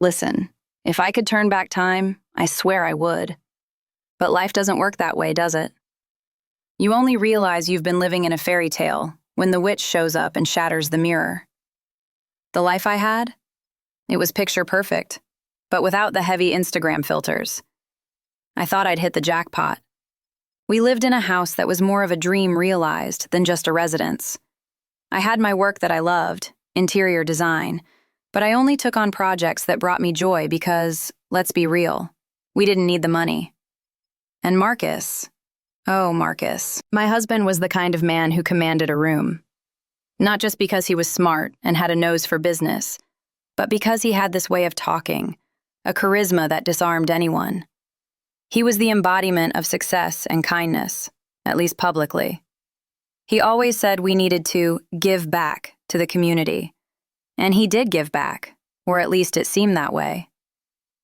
Listen, if I could turn back time, I swear I would. But life doesn't work that way, does it? You only realize you've been living in a fairy tale when the witch shows up and shatters the mirror. The life I had? It was picture perfect, but without the heavy Instagram filters. I thought I'd hit the jackpot. We lived in a house that was more of a dream realized than just a residence. I had my work that I loved, interior design, but I only took on projects that brought me joy because, let's be real, we didn't need the money. And Marcus, oh, Marcus, my husband was the kind of man who commanded a room. Not just because he was smart and had a nose for business, but because he had this way of talking, a charisma that disarmed anyone. He was the embodiment of success and kindness, at least publicly. He always said we needed to give back to the community. And he did give back, or at least it seemed that way.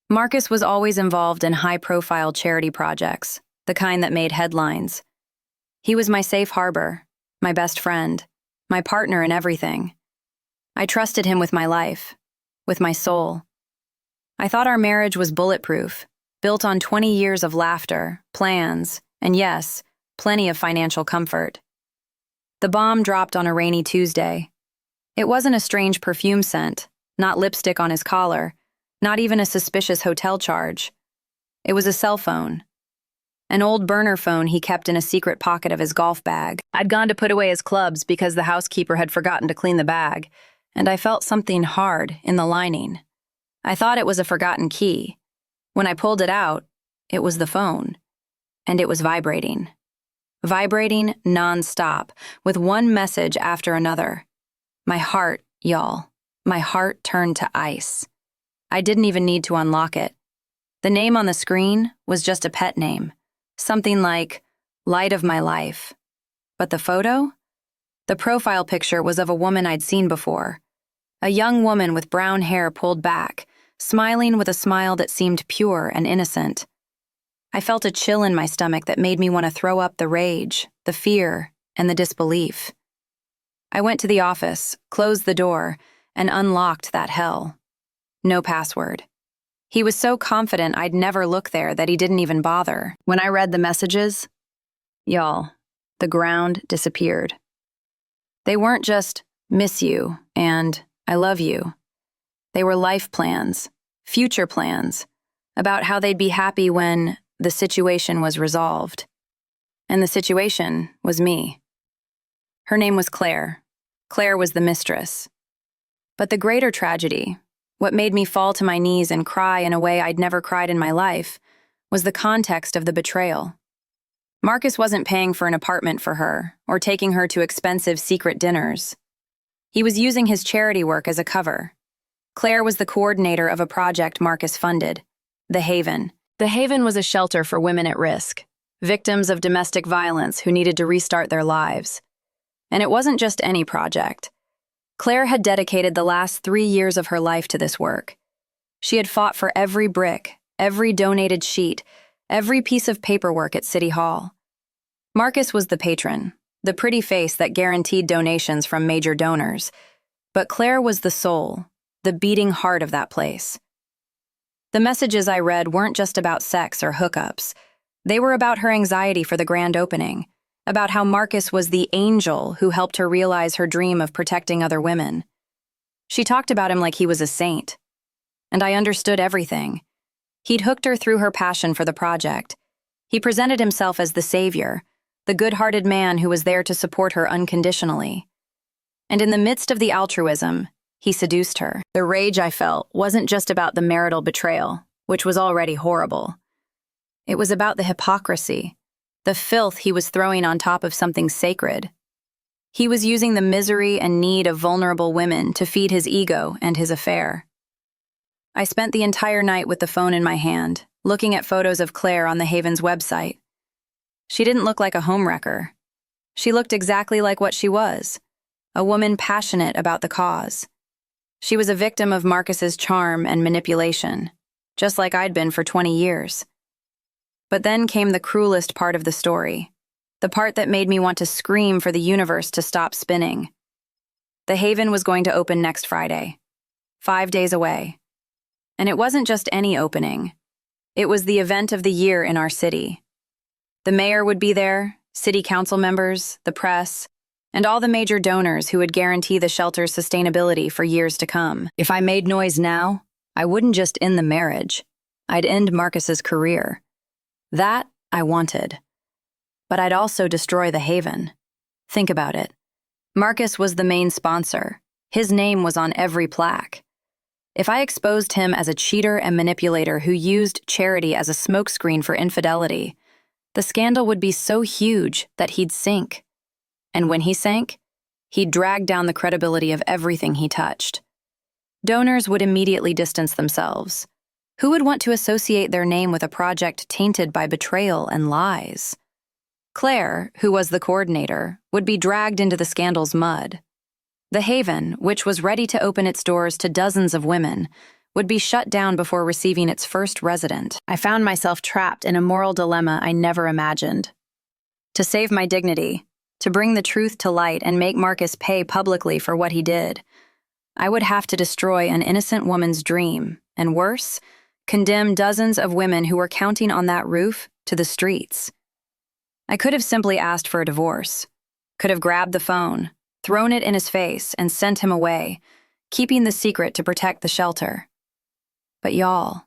Marcus was always involved in high-profile charity projects, the kind that made headlines. He was my safe harbor, my best friend, my partner in everything. I trusted him with my life, with my soul. I thought our marriage was bulletproof, built on 20 years of laughter, plans, and yes, plenty of financial comfort. The bomb dropped on a rainy Tuesday. It wasn't a strange perfume scent, not lipstick on his collar, not even a suspicious hotel charge. It was a cell phone. An old burner phone he kept in a secret pocket of his golf bag. I'd gone to put away his clubs because the housekeeper had forgotten to clean the bag, and I felt something hard in the lining. I thought it was a forgotten key. When I pulled it out, it was the phone, and it was vibrating. Vibrating non-stop, with one message after another. My heart, y'all, my heart turned to ice. I didn't even need to unlock it. The name on the screen was just a pet name, something like Light of My Life. But the photo? The profile picture was of a woman I'd seen before. A young woman with brown hair pulled back, smiling with a smile that seemed pure and innocent. I felt a chill in my stomach that made me want to throw up the rage, the fear, and the disbelief. I went to the office, closed the door, and unlocked that hell. No password. He was so confident I'd never look there that he didn't even bother. When I read the messages, y'all, the ground disappeared. They weren't just, miss you, and I love you. They were life plans, future plans, about how they'd be happy when the situation was resolved. And the situation was me. Her name was Claire. Claire was the mistress. But the greater tragedy, what made me fall to my knees and cry in a way I'd never cried in my life, was the context of the betrayal. Marcus wasn't paying for an apartment for her or taking her to expensive secret dinners. He was using his charity work as a cover. Claire was the coordinator of a project Marcus funded, The Haven. The Haven was a shelter for women at risk, victims of domestic violence who needed to restart their lives. And it wasn't just any project. Claire had dedicated the last 3 years of her life to this work. She had fought for every brick, every donated sheet, every piece of paperwork at City Hall. Marcus was the patron, the pretty face that guaranteed donations from major donors. But Claire was the soul, the beating heart of that place. The messages I read weren't just about sex or hookups. They were about her anxiety for the grand opening, about how Marcus was the angel who helped her realize her dream of protecting other women. She talked about him like he was a saint. And I understood everything. He'd hooked her through her passion for the project. He presented himself as the savior, the good-hearted man who was there to support her unconditionally. And in the midst of the altruism, he seduced her. The rage I felt wasn't just about the marital betrayal, which was already horrible. It was about the hypocrisy, the filth he was throwing on top of something sacred. He was using the misery and need of vulnerable women to feed his ego and his affair. I spent the entire night with the phone in my hand, looking at photos of Claire on the Haven's website. She didn't look like a homewrecker. She looked exactly like what she was, a woman passionate about the cause. She was a victim of Marcus's charm and manipulation, just like I'd been for 20 years. But then came the cruelest part of the story, the part that made me want to scream for the universe to stop spinning. The Haven was going to open next Friday, 5 days away. And it wasn't just any opening. It was the event of the year in our city. The mayor would be there, city council members, the press, and all the major donors who would guarantee the shelter's sustainability for years to come. If I made noise now, I wouldn't just end the marriage. I'd end Marcus's career. That I wanted. But I'd also destroy the haven. Think about it. Marcus was the main sponsor. His name was on every plaque. If I exposed him as a cheater and manipulator who used charity as a smokescreen for infidelity, the scandal would be so huge that he'd sink. And when he sank, he'd drag down the credibility of everything he touched. Donors would immediately distance themselves. Who would want to associate their name with a project tainted by betrayal and lies? Claire, who was the coordinator, would be dragged into the scandal's mud. The Haven, which was ready to open its doors to dozens of women, would be shut down before receiving its first resident. I found myself trapped in a moral dilemma I never imagined. To save my dignity, to bring the truth to light and make Marcus pay publicly for what he did, I would have to destroy an innocent woman's dream, and worse, condemn dozens of women who were counting on that roof to the streets. I could have simply asked for a divorce, could have grabbed the phone, thrown it in his face, and sent him away, keeping the secret to protect the shelter. But y'all,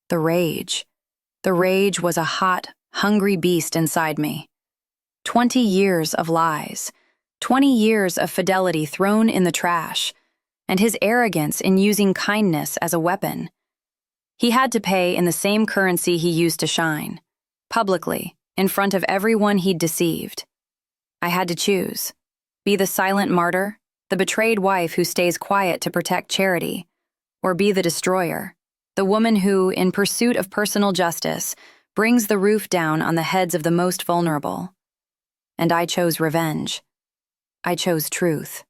the rage was a hot, hungry beast inside me. 20 years of lies, 20 years of fidelity thrown in the trash, and his arrogance in using kindness as a weapon. He had to pay in the same currency he used to shine, publicly, in front of everyone he'd deceived. I had to choose. Be the silent martyr, the betrayed wife who stays quiet to protect charity, or be the destroyer, the woman who, in pursuit of personal justice, brings the roof down on the heads of the most vulnerable. And I chose revenge. I chose truth.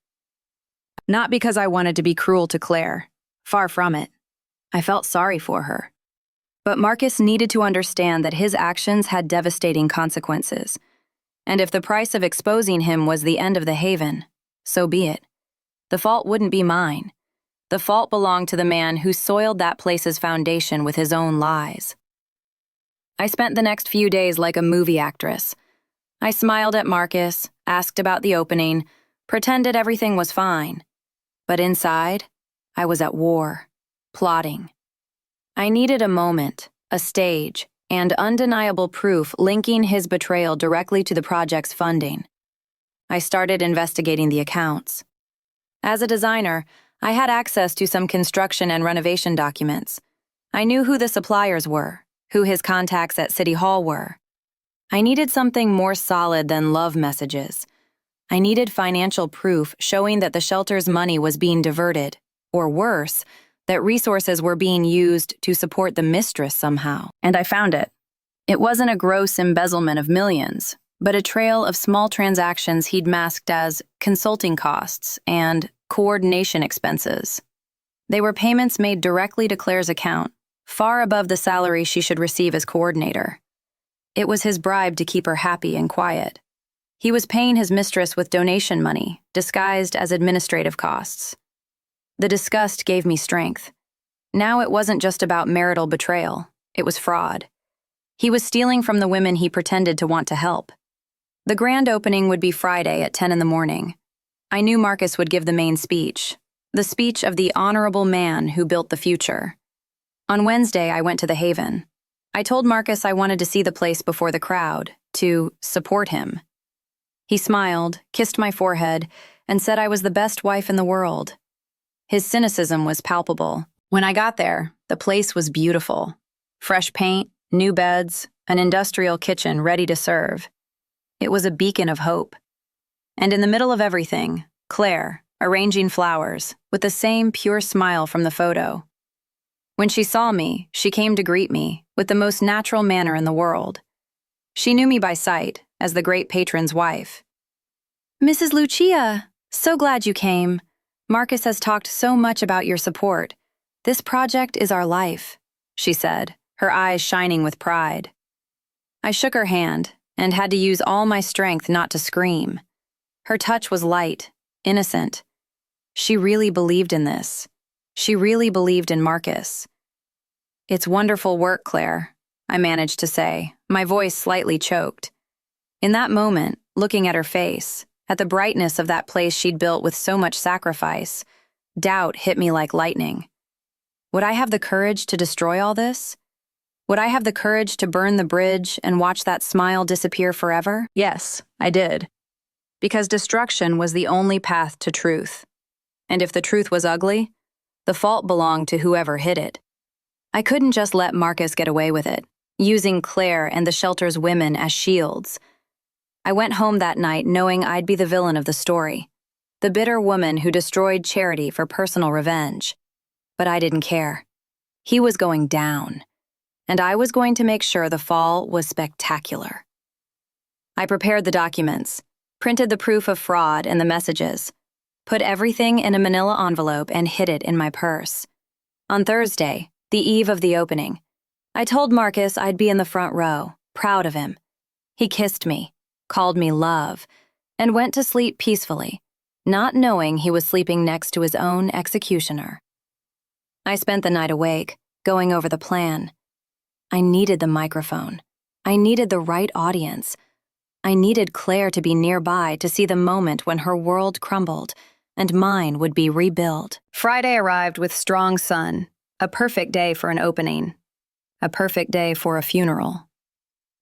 Not because I wanted to be cruel to Claire. Far from it. I felt sorry for her. But Marcus needed to understand that his actions had devastating consequences. And if the price of exposing him was the end of the Haven, so be it. The fault wouldn't be mine. The fault belonged to the man who soiled that place's foundation with his own lies. I spent the next few days like a movie actress. I smiled at Marcus, asked about the opening, pretended everything was fine. But inside, I was at war, plotting. I needed a moment, a stage, and undeniable proof linking his betrayal directly to the project's funding. I started investigating the accounts. As a designer, I had access to some construction and renovation documents. I knew who the suppliers were, who his contacts at City Hall were. I needed something more solid than love messages. I needed financial proof showing that the shelter's money was being diverted, or worse, that resources were being used to support the mistress somehow. And I found it. It wasn't a gross embezzlement of millions, but a trail of small transactions he'd masked as consulting costs and coordination expenses. They were payments made directly to Claire's account, far above the salary she should receive as coordinator. It was his bribe to keep her happy and quiet. He was paying his mistress with donation money, disguised as administrative costs. The disgust gave me strength. Now it wasn't just about marital betrayal, it was fraud. He was stealing from the women he pretended to want to help. The grand opening would be Friday at 10 in the morning. I knew Marcus would give the main speech, the speech of the honorable man who built the future. On Wednesday, I went to the Haven. I told Marcus I wanted to see the place before the crowd, to support him. He smiled, kissed my forehead, and said I was the best wife in the world. His cynicism was palpable. When I got there, the place was beautiful. Fresh paint, new beds, an industrial kitchen ready to serve. It was a beacon of hope. And in the middle of everything, Claire, arranging flowers, with the same pure smile from the photo. When she saw me, she came to greet me with the most natural manner in the world. She knew me by sight as the great patron's wife. "Mrs. Lucia, so glad you came. Marcus has talked so much about your support. This project is our life," she said, her eyes shining with pride. I shook her hand and had to use all my strength not to scream. Her touch was light, innocent. She really believed in this. She really believed in Marcus. "It's wonderful work, Claire," I managed to say, my voice slightly choked. In that moment, looking at her face, at the brightness of that place she'd built with so much sacrifice, doubt hit me like lightning. Would I have the courage to destroy all this? Would I have the courage to burn the bridge and watch that smile disappear forever? Yes, I did. Because destruction was the only path to truth. And if the truth was ugly, the fault belonged to whoever hid it. I couldn't just let Marcus get away with it, using Claire and the shelter's women as shields. I went home that night knowing I'd be the villain of the story, the bitter woman who destroyed Charity for personal revenge. But I didn't care. He was going down, and I was going to make sure the fall was spectacular. I prepared the documents, printed the proof of fraud and the messages, put everything in a manila envelope and hid it in my purse. On Thursday, the eve of the opening, I told Marcus I'd be in the front row, proud of him. He kissed me, called me love, and went to sleep peacefully, not knowing he was sleeping next to his own executioner. I spent the night awake, going over the plan. I needed the microphone. I needed the right audience. I needed Claire to be nearby to see the moment when her world crumbled and mine would be rebuilt. Friday arrived with strong sun, a perfect day for an opening, a perfect day for a funeral.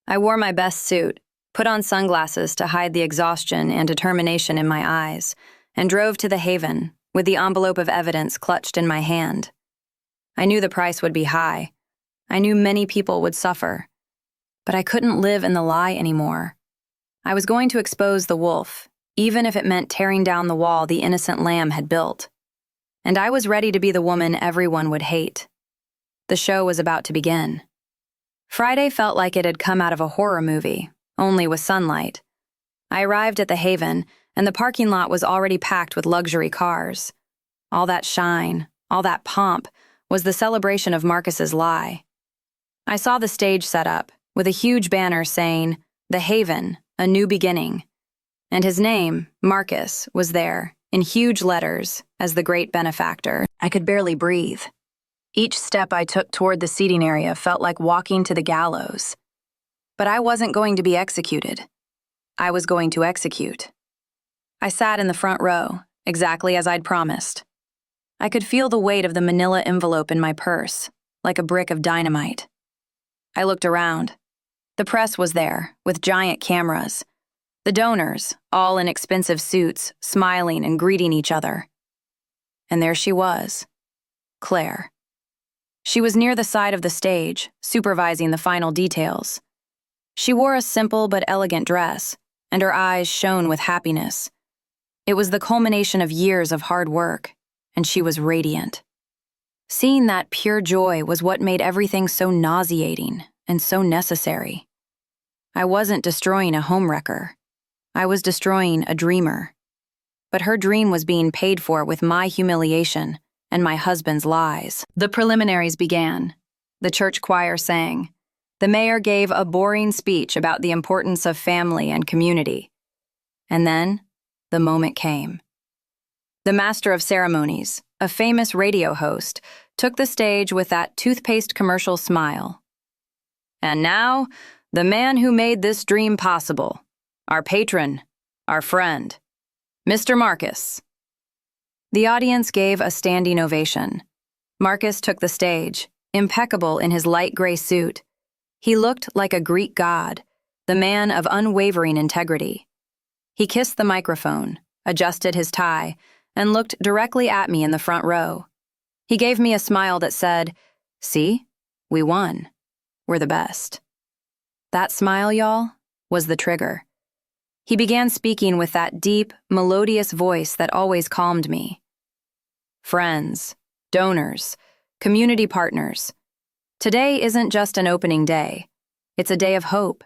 I wore my best suit, put on sunglasses to hide the exhaustion and determination in my eyes, and drove to the Haven with the envelope of evidence clutched in my hand. I knew the price would be high. I knew many people would suffer. But I couldn't live in the lie anymore. I was going to expose the wolf, even if it meant tearing down the wall the innocent lamb had built. And I was ready to be the woman everyone would hate. The show was about to begin. Friday felt like it had come out of a horror movie, only with sunlight. I arrived at the Haven, and the parking lot was already packed with luxury cars. All that shine, all that pomp, was the celebration of Marcus's lie. I saw the stage set up, with a huge banner saying, "The Haven, a new beginning." And his name, Marcus, was there, in huge letters, as the great benefactor. I could barely breathe. Each step I took toward the seating area felt like walking to the gallows. But I wasn't going to be executed. I was going to execute. I sat in the front row, exactly as I'd promised. I could feel the weight of the manila envelope in my purse, like a brick of dynamite. I looked around. The press was there, with giant cameras. The donors, all in expensive suits, smiling and greeting each other. And there she was, Claire. She was near the side of the stage, supervising the final details. She wore a simple but elegant dress, and her eyes shone with happiness. It was the culmination of years of hard work, and she was radiant. Seeing that pure joy was what made everything so nauseating and so necessary. I wasn't destroying a homewrecker. I was destroying a dreamer. But her dream was being paid for with my humiliation and my husband's lies. The preliminaries began. The church choir sang. The mayor gave a boring speech about the importance of family and community. And then, the moment came. The master of ceremonies, a famous radio host, took the stage with that toothpaste commercial smile. And now, the man who made this dream possible, our patron, our friend, Mr. Marcus. The audience gave a standing ovation. Marcus took the stage, impeccable in his light gray suit. He looked like a Greek god, the man of unwavering integrity. He kissed the microphone, adjusted his tie, and looked directly at me in the front row. He gave me a smile that said, "See, we won. We're the best." That smile, y'all, was the trigger. He began speaking with that deep, melodious voice that always calmed me. Friends, donors, community partners. Today isn't just an opening day. It's a day of hope.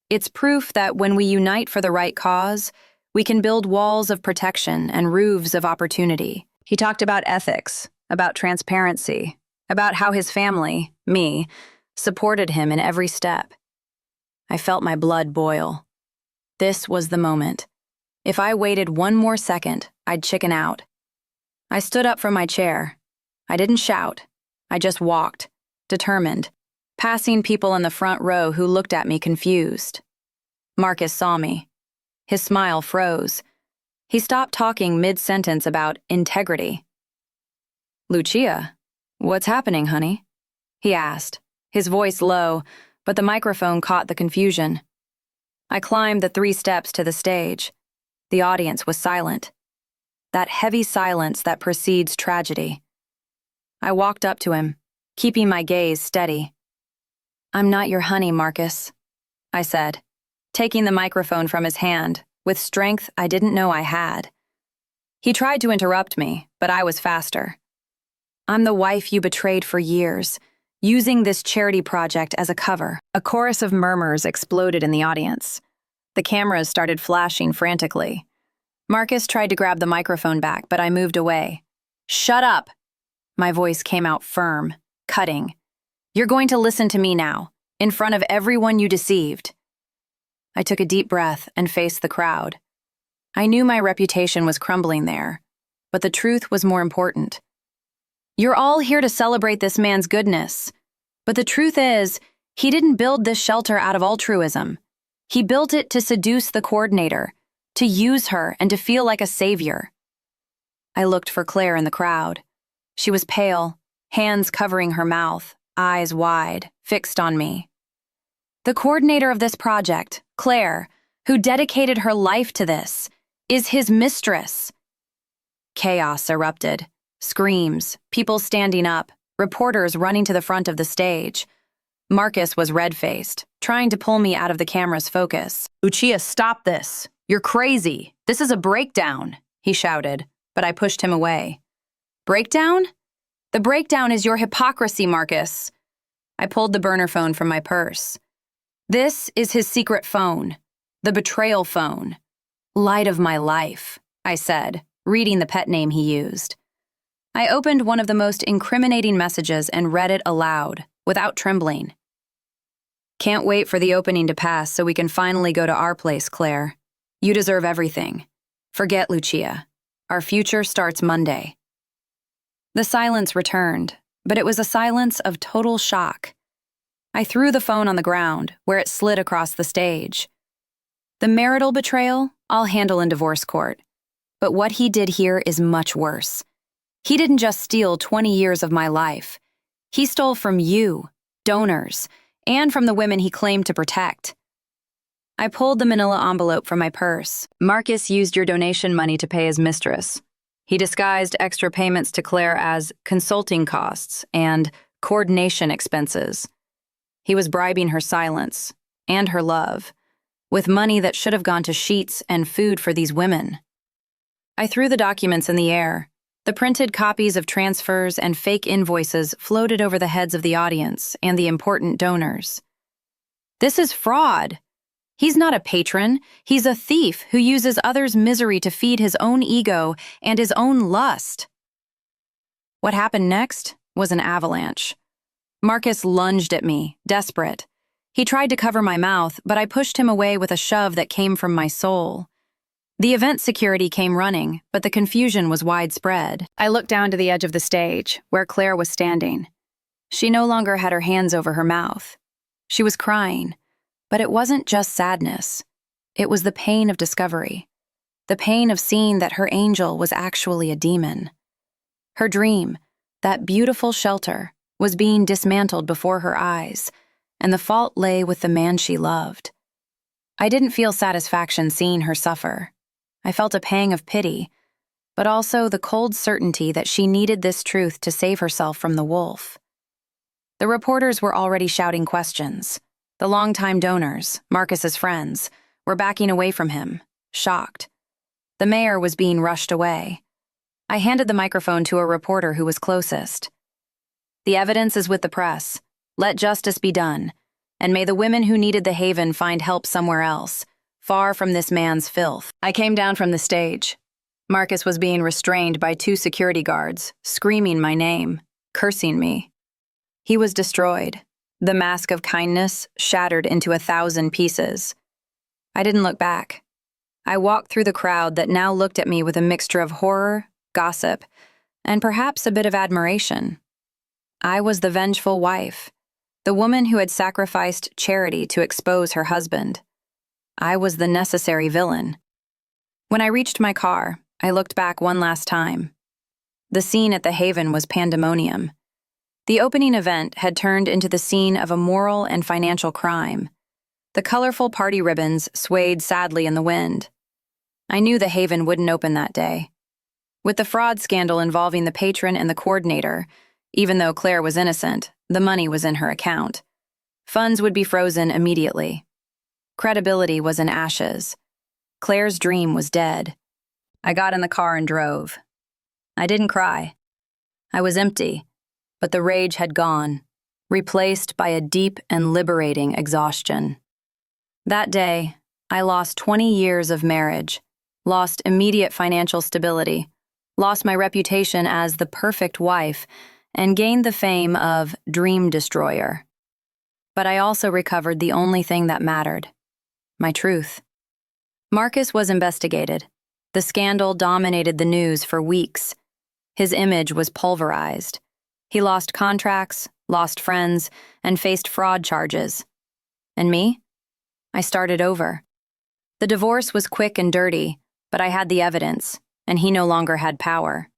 It's proof that when we unite for the right cause, we can build walls of protection and roofs of opportunity. He talked about ethics, about transparency, about how his family, me, supported him in every step. I felt my blood boil. This was the moment. If I waited one more second, I'd chicken out. I stood up from my chair. I didn't shout. I just walked, determined, passing people in the front row who looked at me confused. Marcus saw me. His smile froze. He stopped talking mid-sentence about integrity. "Lucia, what's happening, honey?" he asked, his voice low, but the microphone caught the confusion. I climbed the 3 steps to the stage. The audience was silent. That heavy silence that precedes tragedy. I walked up to him, keeping my gaze steady. "I'm not your honey, Marcus," I said, taking the microphone from his hand with strength I didn't know I had. He tried to interrupt me, but I was faster. "I'm the wife you betrayed for years, using this charity project as a cover." A chorus of murmurs exploded in the audience. The cameras started flashing frantically. Marcus tried to grab the microphone back, but I moved away. "Shut up!" My voice came out firm, cutting. "You're going to listen to me now, in front of everyone you deceived." I took a deep breath and faced the crowd. I knew my reputation was crumbling there, but the truth was more important. "You're all here to celebrate this man's goodness, but the truth is, he didn't build this shelter out of altruism. He built it to seduce the coordinator, to use her and to feel like a savior." I looked for Claire in the crowd. She was pale, hands covering her mouth, eyes wide, fixed on me. "The coordinator of this project, Claire, who dedicated her life to this, is his mistress." Chaos erupted. Screams, people standing up, reporters running to the front of the stage. Marcus was red-faced, trying to pull me out of the camera's focus. "Lucia, stop this. You're crazy. This is a breakdown," he shouted, but I pushed him away. "Breakdown? The breakdown is your hypocrisy, Marcus." I pulled the burner phone from my purse. "This is his secret phone, the betrayal phone. Light of my life," I said, reading the pet name he used. I opened one of the most incriminating messages and read it aloud, without trembling. "Can't wait for the opening to pass so we can finally go to our place, Claire. You deserve everything. Forget Lucia. Our future starts Monday." The silence returned, but it was a silence of total shock. I threw the phone on the ground, where it slid across the stage. The marital betrayal, I'll handle in divorce court. But what he did here is much worse. He didn't just steal 20 years of my life. He stole from you, donors, and from the women he claimed to protect. I pulled the manila envelope from my purse. "Marcus used your donation money to pay his mistress. He disguised extra payments to Claire as consulting costs and coordination expenses. He was bribing her silence, and her love, with money that should have gone to sheets and food for these women." I threw the documents in the air. The printed copies of transfers and fake invoices floated over the heads of the audience and the important donors. "This is fraud. He's not a patron. He's a thief who uses others' misery to feed his own ego and his own lust." What happened next was an avalanche. Marcus lunged at me, desperate. He tried to cover my mouth, but I pushed him away with a shove that came from my soul. The event security came running, but the confusion was widespread. I looked down to the edge of the stage, where Claire was standing. She no longer had her hands over her mouth. She was crying, but it wasn't just sadness. It was the pain of discovery, the pain of seeing that her angel was actually a demon. Her dream, that beautiful shelter, was being dismantled before her eyes, and the fault lay with the man she loved. I didn't feel satisfaction seeing her suffer. I felt a pang of pity, but also the cold certainty that she needed this truth to save herself from the wolf. The reporters were already shouting questions. The longtime donors, Marcus's friends, were backing away from him, shocked. The mayor was being rushed away. I handed the microphone to a reporter who was closest. "The evidence is with the press. Let justice be done, and may the women who needed the haven find help somewhere else, far from this man's filth." I came down from the stage. Marcus was being restrained by 2 security guards, screaming my name, cursing me. He was destroyed, the mask of kindness shattered into 1,000 pieces. I didn't look back. I walked through the crowd that now looked at me with a mixture of horror, gossip, and perhaps a bit of admiration. I was the vengeful wife, the woman who had sacrificed charity to expose her husband. I was the necessary villain. When I reached my car, I looked back one last time. The scene at the Haven was pandemonium. The opening event had turned into the scene of a moral and financial crime. The colorful party ribbons swayed sadly in the wind. I knew the Haven wouldn't open that day. With the fraud scandal involving the patron and the coordinator, even though Claire was innocent, the money was in her account. Funds would be frozen immediately. Credibility was in ashes. Claire's dream was dead. I got in the car and drove. I didn't cry. I was empty, but the rage had gone, replaced by a deep and liberating exhaustion. That day, I lost 20 years of marriage, lost immediate financial stability, lost my reputation as the perfect wife, and gained the fame of dream destroyer. But I also recovered the only thing that mattered: my truth. Marcus was investigated. The scandal dominated the news for weeks. His image was pulverized. He lost contracts, lost friends, and faced fraud charges. And me? I started over. The divorce was quick and dirty, but I had the evidence, and he no longer had power.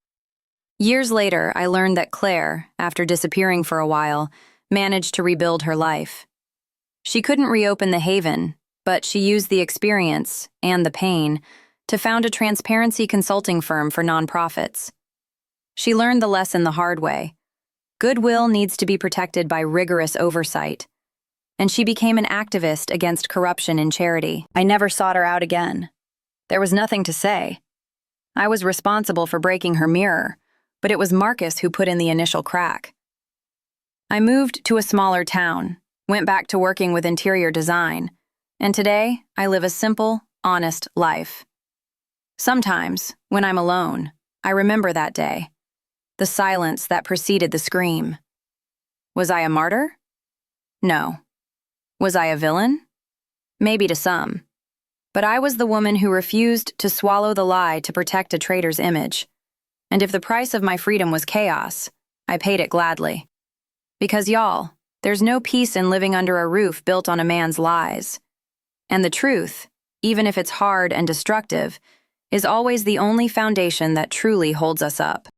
Years later, I learned that Claire, after disappearing for a while, managed to rebuild her life. She couldn't reopen the Haven, but she used the experience, and the pain, to found a transparency consulting firm for nonprofits. She learned the lesson the hard way. Goodwill needs to be protected by rigorous oversight. And she became an activist against corruption in charity. I never sought her out again. There was nothing to say. I was responsible for breaking her mirror, but it was Marcus who put in the initial crack. I moved to a smaller town, went back to working with interior design, and today I live a simple, honest life. Sometimes, when I'm alone, I remember that day, the silence that preceded the scream. Was I a martyr? No. Was I a villain? Maybe to some. But I was the woman who refused to swallow the lie to protect a traitor's image. And if the price of my freedom was chaos, I paid it gladly. Because y'all, there's no peace in living under a roof built on a man's lies. And the truth, even if it's hard and destructive, is always the only foundation that truly holds us up.